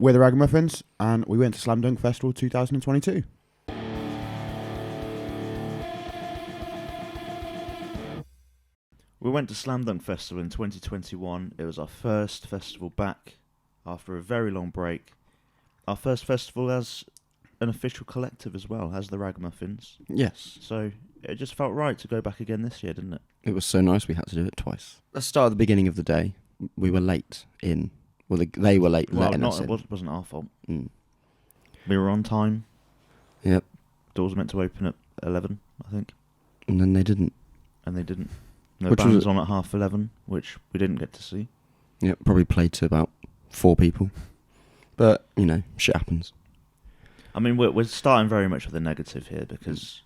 We're the Ragamuffins, and we went to Slam Dunk Festival 2022. We went to Slam Dunk Festival in 2021. It was our first festival back after a very long break. Our first festival as an official collective as well, as the Ragamuffins. Yes. So it just felt right to go back again this year, didn't it? It was so nice we had to do it twice. Let's start at the beginning of the day. We were late in. Well, they were late letting us in. It wasn't our fault. Mm. We were on time. Yep. Doors were meant to open at 11, I think. And then they didn't. And they didn't. No Which band was was on at 11:30, which we didn't get to see. Yep, probably played to about 4 people. But, shit happens. I mean, we're starting very much with a negative here because,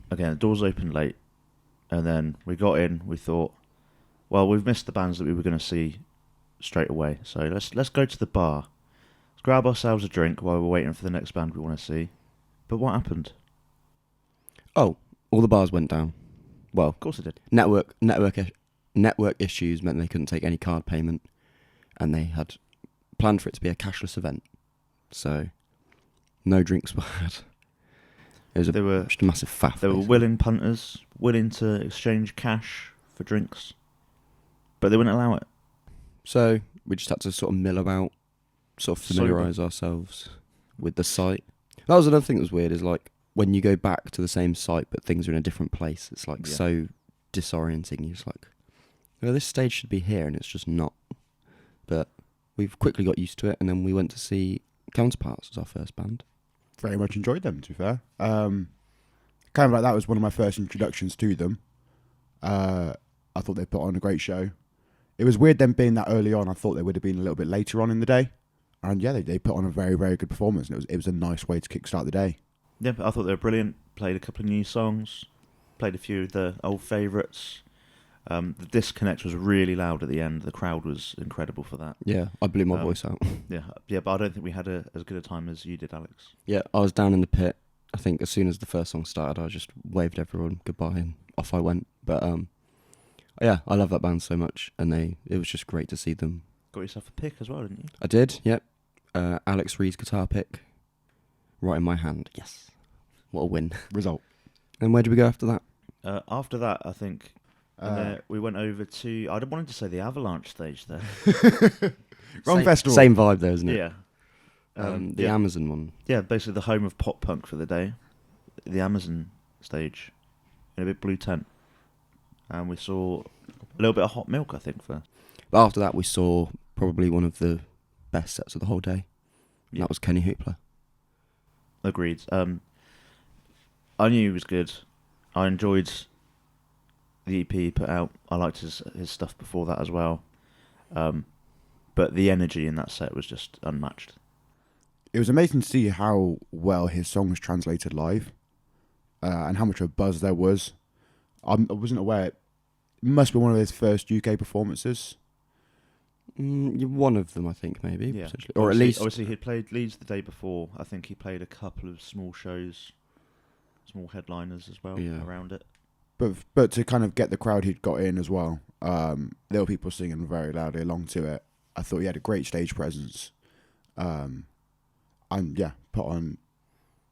again, the doors opened late, and then we got in. We thought, well, we've missed the bands that we were going to see straight away, so let's go to the bar, let's grab ourselves a drink while we're waiting for the next band we want to see. But what happened? Oh, all the bars went down. Well, Of course it did. network issues meant they couldn't take any card payment, and they had planned for it to be a cashless event. So, no drinks were had. It was just a massive faff. There were willing punters, willing to exchange cash for drinks, but they wouldn't allow it. So, we just had to sort of mill about, sort of familiarise ourselves with the site. That was another thing that was weird, is like, when you go back to the same site but things are in a different place, it's like so disorienting. You're just like, this stage should be here, and it's just not. But we've quickly got used to it, and then we went to see Counterparts as our first band. Very much enjoyed them, to be fair. Kind of like that was one of my first introductions to them. I thought they put on a great show. It was weird them being that early on. I thought they would have been a little bit later on in the day. And yeah, they put on a very, very good performance, and it was a nice way to kickstart the day. Yeah, I thought they were brilliant. Played a couple of new songs, played a few of the old favourites. The disconnect was really loud at the end. The crowd was incredible for that. Yeah, I blew my voice out. Yeah, but I don't think we had as good a time as you did, Alex. Yeah, I was down in the pit. I think as soon as the first song started, I just waved everyone goodbye and off I went. But yeah, I love that band so much, and it was just great to see them. Got yourself a pick as well, didn't you? I did, yep. Alex Reed's guitar pick, right in my hand. Yes, what a win. Result. And where did we go after that? After that, I think we went over to... I wanted to say the Avalanche stage there. Wrong festival. Same vibe there, isn't it? Yeah. The Amazon one. Yeah, basically the home of pop punk for the day. The Amazon stage in a big blue tent. And we saw a little bit of Hot Milk, I think. But after that, we saw probably one of the best sets of the whole day. And that was Kenny Hoopla. Agreed. I knew he was good. I enjoyed the EP he put out. I liked his stuff before that as well. But the energy in that set was just unmatched. It was amazing to see how well his songs translated live, and how much of a buzz there was. I wasn't aware. It must be one of his first UK performances. One of them, I think, maybe. Yeah. Or at least... Obviously, he'd played Leeds the day before. I think he played a couple of small shows, small headliners as well around it. But to kind of get the crowd he'd got in as well, there were people singing very loudly along to it. I thought he had a great stage presence. And yeah, put on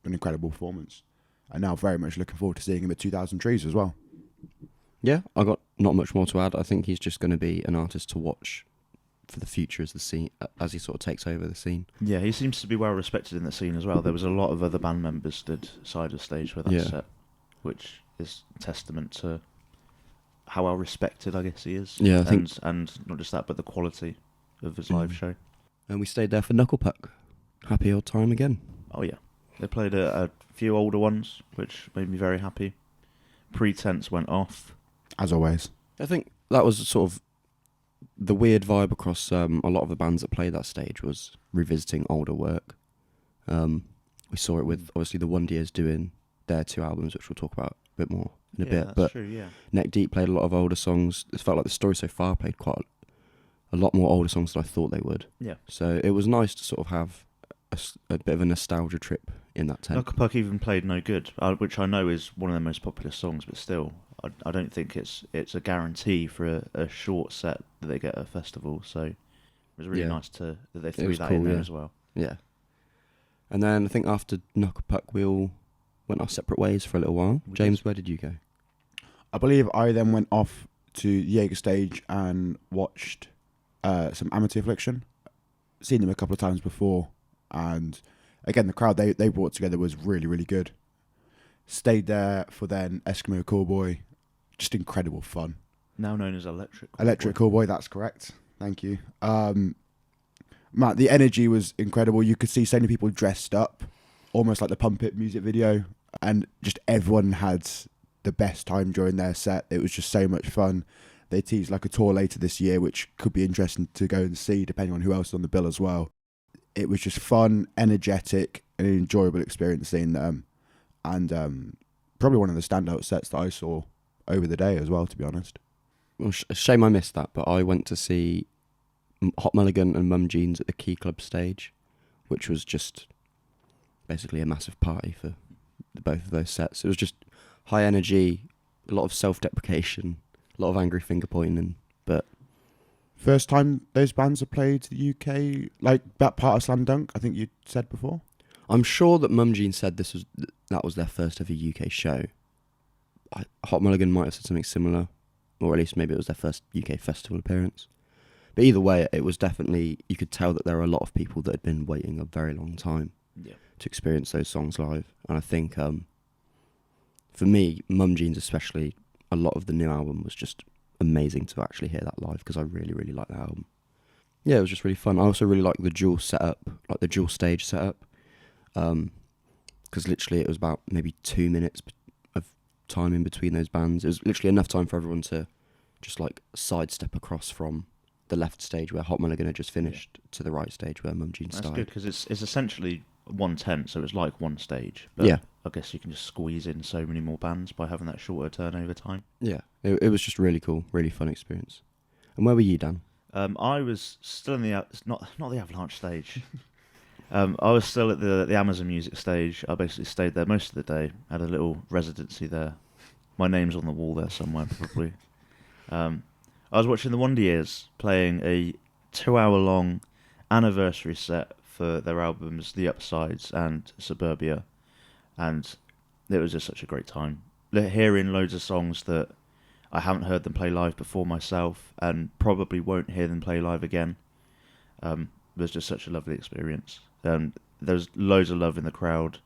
an incredible performance. And now very much looking forward to seeing him at 2000 Trees as well. Yeah, I got not much more to add. I think he's just going to be an artist to watch for the future as he sort of takes over the scene. Yeah, he seems to be well respected in the scene as well. There was a lot of other band members stood side of stage for that set, which is testament to how well respected I guess he is. Yeah, I think, and not just that, but the quality of his live show. And we stayed there for Knuckle Puck. Happy old time again. Oh yeah, they played a few older ones, which made me very happy. Pretense went off. As always. I think that was sort of the weird vibe across a lot of the bands that played that stage was revisiting older work. We saw it with, obviously, the One Years doing their 2 albums, which we'll talk about a bit more in a bit. That's but true, yeah. Neck Deep played a lot of older songs. It felt like the Story So Far played quite a lot more older songs than I thought they would. Yeah. So it was nice to sort of have a bit of a nostalgia trip in that tent. Knuckle Puck even played No Good, which I know is one of their most popular songs, but still, I don't think it's a guarantee for a short set that they get at a festival. So it was really nice that they threw that in there as well. Yeah. And then I think after Knock a Puck, we all went our separate ways for a little while. We James, did. where did you go? I believe I then went off to Jaeger stage and watched some Amity Affliction. Seen them a couple of times before, and again the crowd they brought together was really, really good. Stayed there for then Eskimo Callboy, just incredible fun. Now known as Electric Callboy. Electric Callboy, that's correct. Thank you. Matt, the energy was incredible. You could see so many people dressed up, almost like the Pump It music video, and just everyone had the best time during their set. It was just so much fun. They teased like a tour later this year, which could be interesting to go and see, depending on who else is on the bill as well. It was just fun, energetic, and an enjoyable experience seeing them, and probably one of the standout sets that I saw over the day as well, to be honest. Well, shame I missed that, but I went to see Hot Mulligan and Mum Jeans at the Key Club stage, which was just basically a massive party for both of those sets. It was just high energy, a lot of self-deprecation, a lot of angry finger pointing, but First time those bands have played the UK, like that part of Slam Dunk, I think you said before. I'm sure that Mum Jean said that was their first ever UK show. Hot Mulligan might have said something similar, or at least maybe it was their first UK festival appearance. But either way, it was definitely, you could tell that there were a lot of people that had been waiting a very long time to experience those songs live. And I think, for me, Mum Jeans especially, a lot of the new album was just amazing to actually hear that live, because I really, really like the album. Yeah, it was just really fun. I also really like the dual setup, like the dual stage setup, because literally it was about maybe 2 minutes of time in between those bands. It was literally enough time for everyone to just like sidestep across from the left stage where Hot Mulligan had just finished to the right stage where Mum Jean started. That's good, because it's essentially one tent, so it's like one stage. But Yeah. I guess you can just squeeze in so many more bands by having that shorter turnover time. Yeah, it was just really cool, really fun experience. And where were you, Dan? I was still in the not the Avalanche stage. I was still at the Amazon Music stage. I basically stayed there most of the day. Had a little residency there. My name's on the wall there somewhere, probably. I was watching the Wonder Years playing a 2-hour-long anniversary set for their albums The Upsides and Suburbia, and it was just such a great time. Hearing loads of songs that I haven't heard them play live before myself, and probably won't hear them play live again. Was just such a lovely experience. There was loads of love in the crowd.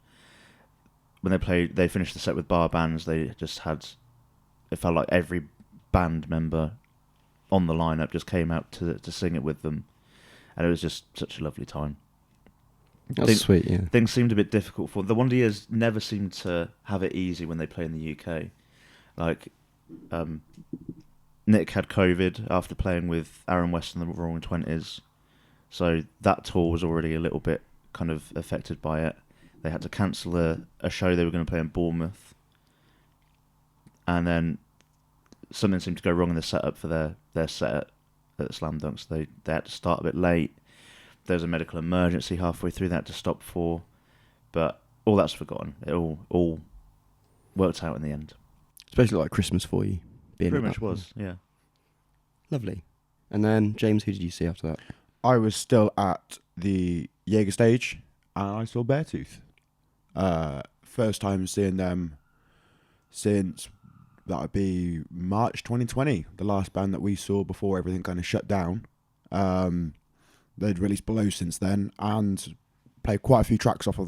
When they finished the set with bar bands. They just had, it felt like every band member on the lineup just came out to sing it with them, and it was just such a lovely time. That's sweet, yeah. Things seemed a bit difficult for the Wonder Years. Never seemed to have it easy when they play in the UK. Like, Nick had COVID after playing with Aaron West and the Roaring Twenties, so that tour was already a little bit kind of affected by it. They had to cancel a show they were going to play in Bournemouth, and then something seemed to go wrong in the setup for their set at Slam Dunk, so they had to start a bit late. There was a medical emergency halfway through they had to stop for, but all that's forgotten. It all worked out in the end. It's basically like Christmas for you. Pretty much was, yeah. Lovely. And then, James, who did you see after that? I was still at the Jaeger stage, and I saw Beartooth. First time seeing them since, that would be March 2020, the last band that we saw before everything kind of shut down. They'd released Below since then, and played quite a few tracks off of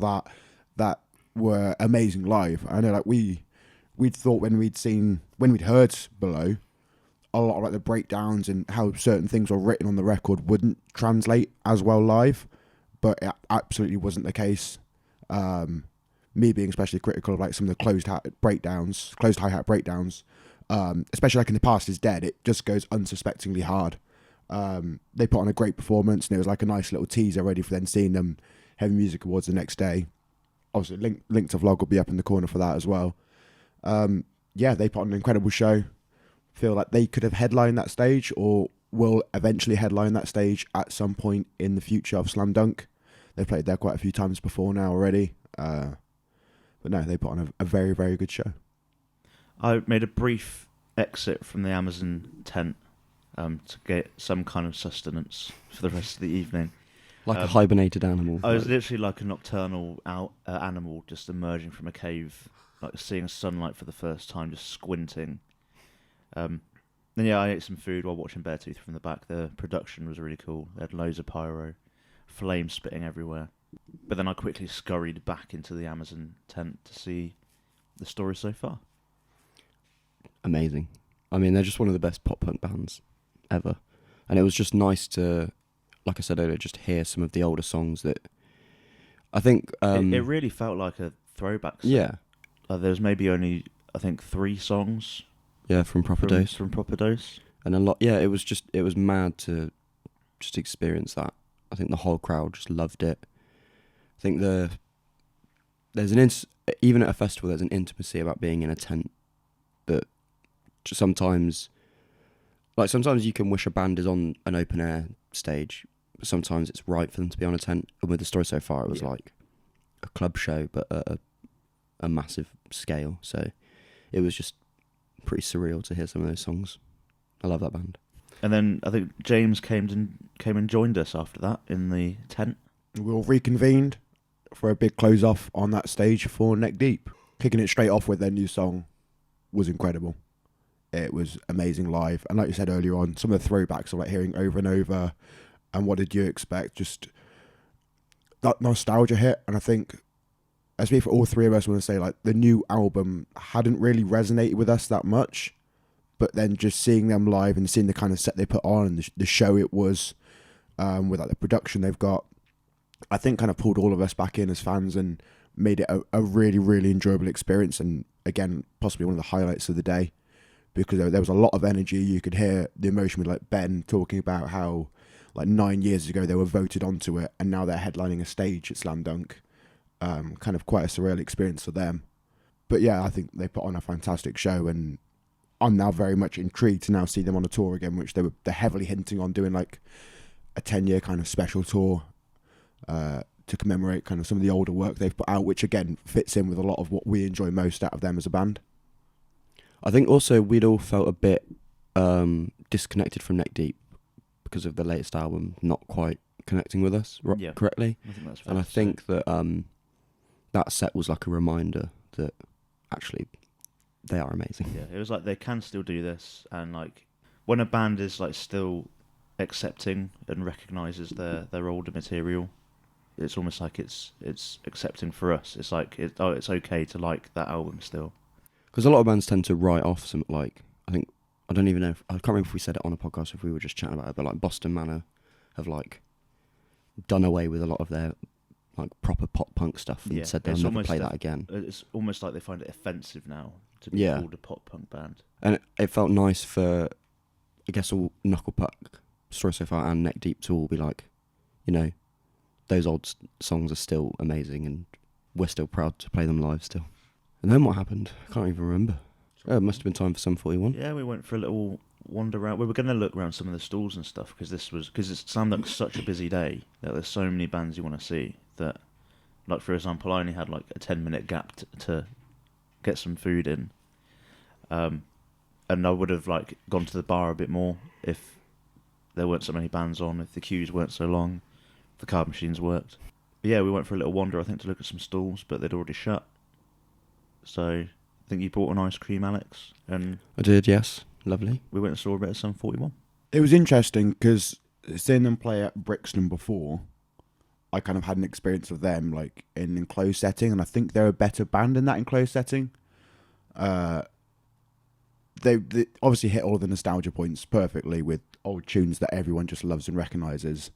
that were amazing live. I know, like we'd thought when we'd heard Below, a lot of like the breakdowns and how certain things were written on the record wouldn't translate as well live, but it absolutely wasn't the case. Me being especially critical of like some of the closed hi-hat breakdowns, especially like in The Past Is Dead, it just goes unsuspectingly hard. They put on a great performance, and it was like a nice little teaser ready for then seeing them Heavy Music Awards the next day. Obviously, link to vlog will be up in the corner for that as well. Yeah, they put on an incredible show. Feel like they could have headlined that stage, or will eventually headline that stage at some point in the future of Slam Dunk. They've played there quite a few times before now already. But no, they put on a very, very good show. I made a brief exit from the Amazon tent to get some kind of sustenance for the rest of the evening. Like a hibernated animal. I was literally like a nocturnal animal just emerging from a cave, like seeing sunlight for the first time, just squinting. Then yeah, I ate some food while watching Beartooth from the back. The production was really cool. They had loads of pyro, flames spitting everywhere. But then I quickly scurried back into the Amazon tent to see the story so far. Amazing. I mean, they're just one of the best pop punk bands ever. And it was just nice to, like I said earlier, just hear some of the older songs that I think... it really felt like a throwback set. Yeah. There's maybe only, I think, 3 songs. Yeah, from Proper Dose. From Proper Dose. And a lot, yeah, it was mad to just experience that. I think the whole crowd just loved it. I think even at a festival, there's an intimacy about being in a tent that just sometimes you can wish a band is on an open air stage, but sometimes it's right for them to be on a tent. And with the story so far, it was like a club show, but at a massive scale. So it was just pretty surreal to hear some of those songs. I love that band. And then I think James came and joined us after that in the tent. We all reconvened for a big close off on that stage for Neck Deep. Kicking it straight off with their new song was incredible. It was amazing live. And like you said earlier on, some of the throwbacks are like hearing Over and Over and What Did You Expect? Just that nostalgia hit. And I think, as we for all three of us want to say, like the new album hadn't really resonated with us that much. But then just seeing them live and seeing the kind of set they put on and the show it was, with like the production they've got, I think kind of pulled all of us back in as fans and made it a really, really enjoyable experience. And again, possibly one of the highlights of the day, because there was a lot of energy. You could hear the emotion with like Ben talking about how like 9 years ago they were voted onto it and now they're headlining a stage at Slam Dunk. Kind of quite a surreal experience for them. But yeah, I think they put on a fantastic show, and I'm now very much intrigued to now see them on a tour again, which they're heavily hinting on doing like a 10-year kind of special tour to commemorate kind of some of the older work they've put out, which again fits in with a lot of what we enjoy most out of them as a band. I think also we'd all felt a bit disconnected from Neck Deep because of the latest album not quite connecting with us correctly. I think that's fair. And I think that that set was like a reminder that actually they are amazing. Yeah, it was like they can still do this, and like when a band is like still accepting and recognises their older material, it's almost like it's accepting for us. It's like it's okay to like that album still. Because a lot of bands tend to write off some, like, I don't even know, I can't remember if we said it on a podcast, if we were just chatting about it, but like Boston Manor have like done away with a lot of their like proper pop punk stuff and said they'll never play that again. It's almost like they find it offensive now to be called a pop punk band. And it felt nice for, I guess, all Knucklepuck, Story So Far and Neck Deep to all be like, you know, those old songs are still amazing and we're still proud to play them live still. And then what happened? I can't even remember. It must have been time for Sum 41. Yeah, we went for a little wander around. We were going to look around some of the stalls and stuff because it sounded like such a busy day that there's so many bands you want to see that, like for example, I only had like a 10-minute gap to get some food in, and I would have like gone to the bar a bit more if there weren't so many bands on, if the queues weren't so long, if the card machines worked. But yeah, we went for a little wander, I think, to look at some stalls, but they'd already shut. So I think you bought an ice cream, Alex, and I did, yes. Lovely. We went and saw a bit of Sum 41. It was interesting because seeing them play at Brixton before, I kind of had an experience of them like in an enclosed setting, and I think they're a better band in that enclosed setting. They obviously hit all the nostalgia points perfectly with old tunes that everyone just loves and recognises.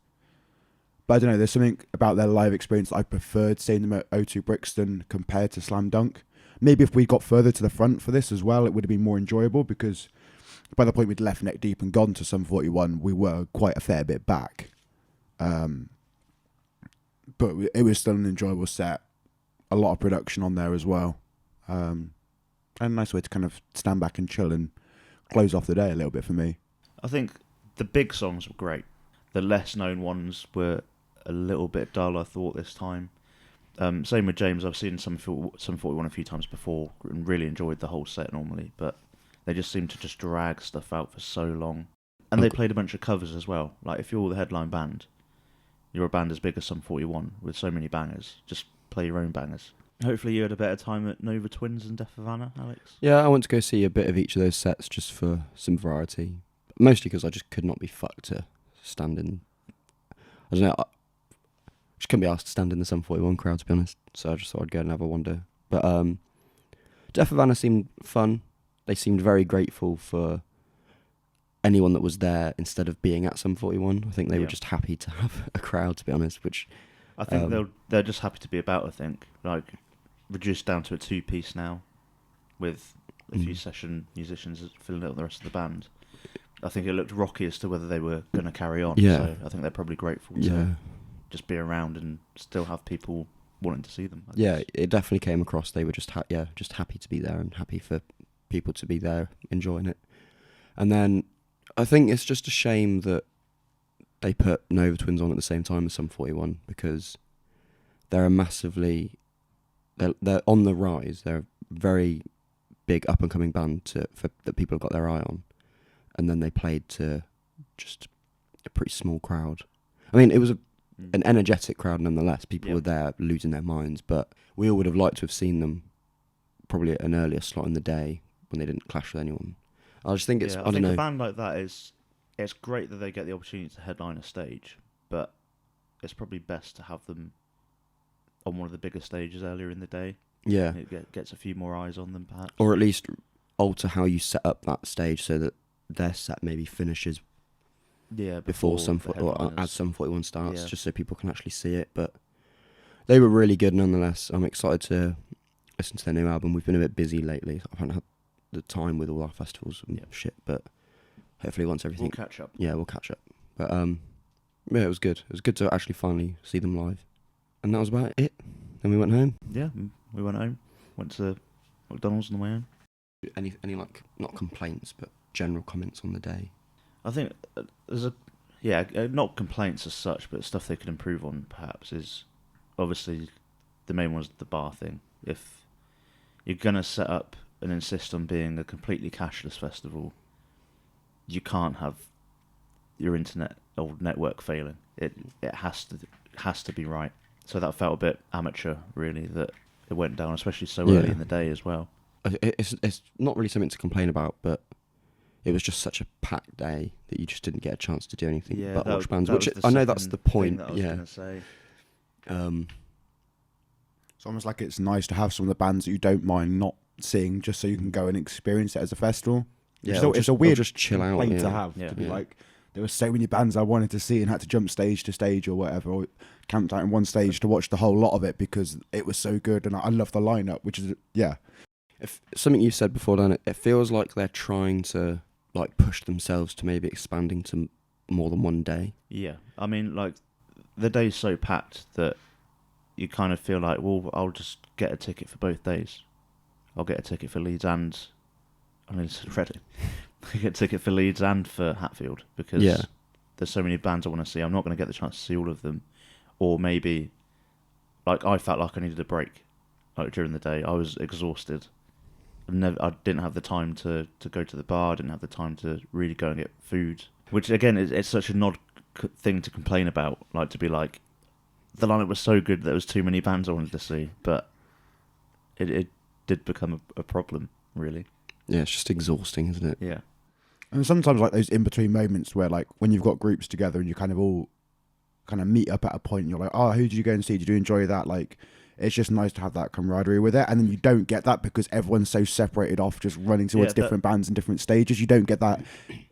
But I don't know, there's something about their live experience that I preferred seeing them at O2 Brixton compared to Slam Dunk. Maybe if we got further to the front for this as well, it would have been more enjoyable, because by the point we'd left Neck Deep and gone to Sum 41, we were quite a fair bit back. But it was still an enjoyable set. A lot of production on there as well. And a nice way to kind of stand back and chill and close off the day a little bit for me. I think the big songs were great. The less known ones were a little bit dull, I thought, this time. Same with James. I've seen Sum 41 a few times before and really enjoyed the whole set normally, but they just seem to just drag stuff out for so long. And they played a bunch of covers as well. Like, if you're the headline band, you're a band as big as Sum 41 with so many bangers. Just play your own bangers. Hopefully you had a better time at Nova Twins and Death Havana, Alex. Yeah, I went to go see a bit of each of those sets just for some variety. Mostly because I just could not be fucked to stand in. I don't know. I just couldn't be asked to stand in the Sum 41 crowd, to be honest. So I just thought I'd go and have a wander. But Death Havana seemed fun. They seemed very grateful for anyone that was there instead of being at Sum 41. I think they were just happy to have a crowd, to be honest. Which I think they're just happy to be about. I think like reduced down to a 2-piece now, with a few session musicians filling out the rest of the band. I think it looked rocky as to whether they were going to carry on. Yeah. So I think they're probably grateful to just be around and still have people wanting to see them. I guess. It definitely came across. They were just just happy to be there and happy for people to be there enjoying it. And then I think it's just a shame that they put Nova Twins on at the same time as Sum 41 because they're they're on the rise. They're a very big up and coming band that people have got their eye on. And then they played to just a pretty small crowd. I mean, it was an energetic crowd nonetheless. People were there losing their minds, but we all would have liked to have seen them probably at an earlier slot in the day when they didn't clash with anyone. I just think I don't know. A band like that it's great that they get the opportunity to headline a stage, but it's probably best to have them on one of the bigger stages earlier in the day. Yeah. It gets a few more eyes on them, perhaps. Or at least alter how you set up that stage so that their set maybe finishes before as Sum 41 starts, just so people can actually see it. But they were really good nonetheless. I'm excited to listen to their new album. We've been a bit busy lately. I haven't had the time with all our festivals and shit, but hopefully once everything... We'll catch up. Yeah, we'll catch up. But it was good. It was good to actually finally see them live. And that was about it. Then we went home. Yeah, we went home. Went to McDonald's on the way home. Any like, not complaints, but general comments on the day? I think there's not complaints as such, but stuff they could improve on perhaps is obviously the main one is the bar thing. If you're going to set up and insist on being a completely cashless festival, you can't have your internet or network failing. It has to be right. So that felt a bit amateur, really, that it went down, especially so early in the day as well. It's not really something to complain about, but it was just such a packed day that you just didn't get a chance to do anything but watch bands. Which I know that's the point. That I was gonna say. It's almost like it's nice to have some of the bands that you don't mind not seeing, just so you can go and experience it as a festival. Yeah, it's a weird just chill out complaint to have. To be like, there were so many bands I wanted to see and had to jump stage to stage or whatever, or camped out in one stage to watch the whole lot of it because it was so good, and I love the lineup. Which is If something you said before, Dan, it feels like they're trying to like push themselves to maybe expanding to more than one day. Yeah, I mean, like the day's so packed that you kind of feel like, well, I'll just get a ticket for both days. I'll get a ticket for Leeds and Reading. I get a ticket for Leeds and for Hatfield because there's so many bands I want to see. I'm not going to get the chance to see all of them, or maybe like I felt like I needed a break. Like during the day, I was exhausted. I didn't have the time to go to the bar. I didn't have the time to really go and get food. Which again, it's such an odd thing to complain about. Like to be like, the lineup was so good that there was too many bands I wanted to see, but it did become a problem, really. Yeah, it's just exhausting, isn't it? Yeah. And sometimes like those in between moments where like when you've got groups together and you kind of all kind of meet up at a point, and you're like, oh, who did you go and see? Did you enjoy that? Like, it's just nice to have that camaraderie with it. And then you don't get that because everyone's so separated off, just running towards different bands and different stages. You don't get that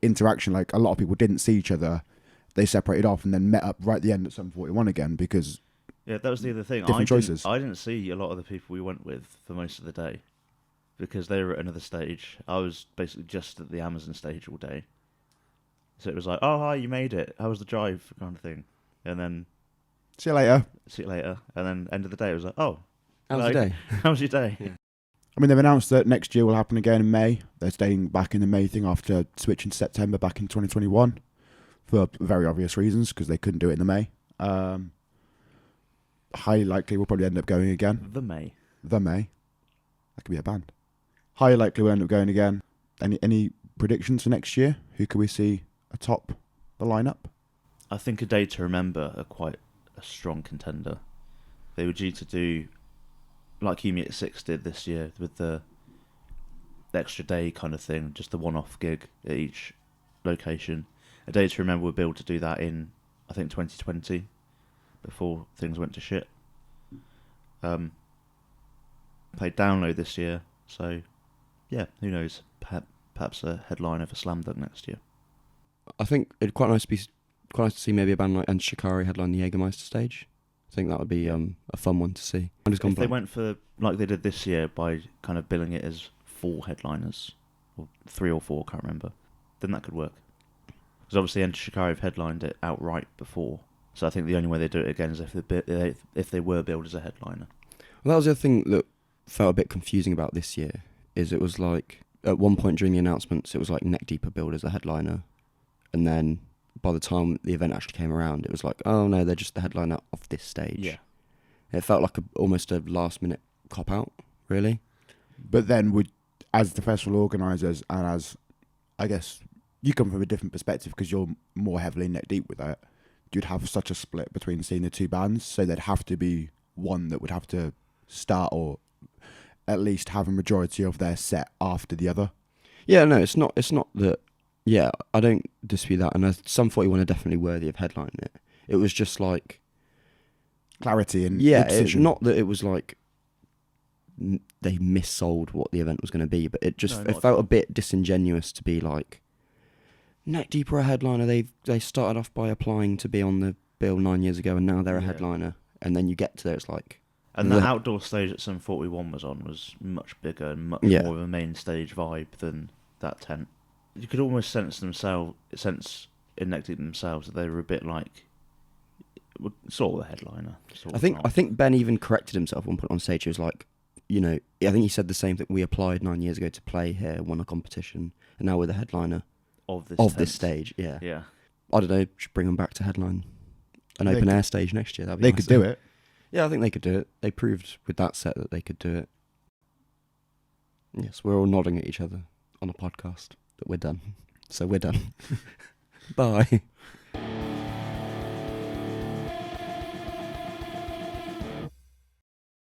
interaction. Like a lot of people didn't see each other. They separated off and then met up right at the end at Sum 41 again because... Yeah, that was the other thing. Different choices. I didn't see a lot of the people we went with for most of the day because they were at another stage. I was basically just at the Amazon stage all day. So it was like, oh, hi, you made it. How was the drive? Kind of thing. And then... See you later. And then end of the day, it was like, oh. How was your day? How was your day? Yeah. I mean, they've announced that next year will happen again in May. They're staying back in the May thing after switching to September back in 2021 for very obvious reasons because they couldn't do it in the May. Highly likely we'll probably end up going again. The May. That could be a band. Highly likely we'll end up going again. Any predictions for next year? Who could we see atop the lineup? I think A Day to Remember are quite a strong contender. They were due to do like Umi 6 did this year with the extra day kind of thing, just the one-off gig at each location. A Day to Remember were able to do that in, I think, 2020, before things went to shit. Played Download this year, so yeah, who knows? Perhaps a headliner for Slam Dunk next year. I think it'd quite nice to see maybe a band like Enter Shikari headline the Jägermeister stage. I think that would be a fun one to see. If they went for, like they did this year, by kind of billing it as 4 headliners, or 3 or 4, can't remember, then that could work. Because obviously Enter Shikari have headlined it outright before, so I think the only way they do it again is if they were billed as a headliner. Well, that was the other thing that felt a bit confusing about this year, is it was like, at one point during the announcements, it was like Neck Deep are billed as a headliner, and then by the time the event actually came around, it was like, oh no, they're just the headliner of this stage. Yeah. It felt like almost a last-minute cop-out, really. But then, as the festival organisers, and as, I guess, you come from a different perspective because you're more heavily neck deep with that, you'd have such a split between seeing the two bands, so there'd have to be one that would have to start or at least have a majority of their set after the other. Yeah, no, it's not that. Yeah, I don't dispute that, and Sum 41 are definitely worthy of headlining it. It was just like clarity and it's not that it was like they missold what the event was going to be, but it felt a bit disingenuous to be like, Neck Deep are a headliner. They started off by applying to be on the bill 9 years ago, and now they're a headliner. And then you get to there, it's like. And the outdoor stage that Sum 41 was on was much bigger and much more of a main stage vibe than that tent. You could almost sense in Neck Deep themselves that they were a bit like sort of a headliner. I think Ben even corrected himself at one point on stage. He was like, I think he said the same thing. We applied 9 years ago to play here, won a competition, and now we're the headliner of this stage. Yeah. Yeah. I don't know. Should bring them back to headline an open air stage next year. They could do it. Yeah, I think they could do it. They proved with that set that they could do it. Yes, we're all nodding at each other on a podcast that we're done. So we're done. Bye.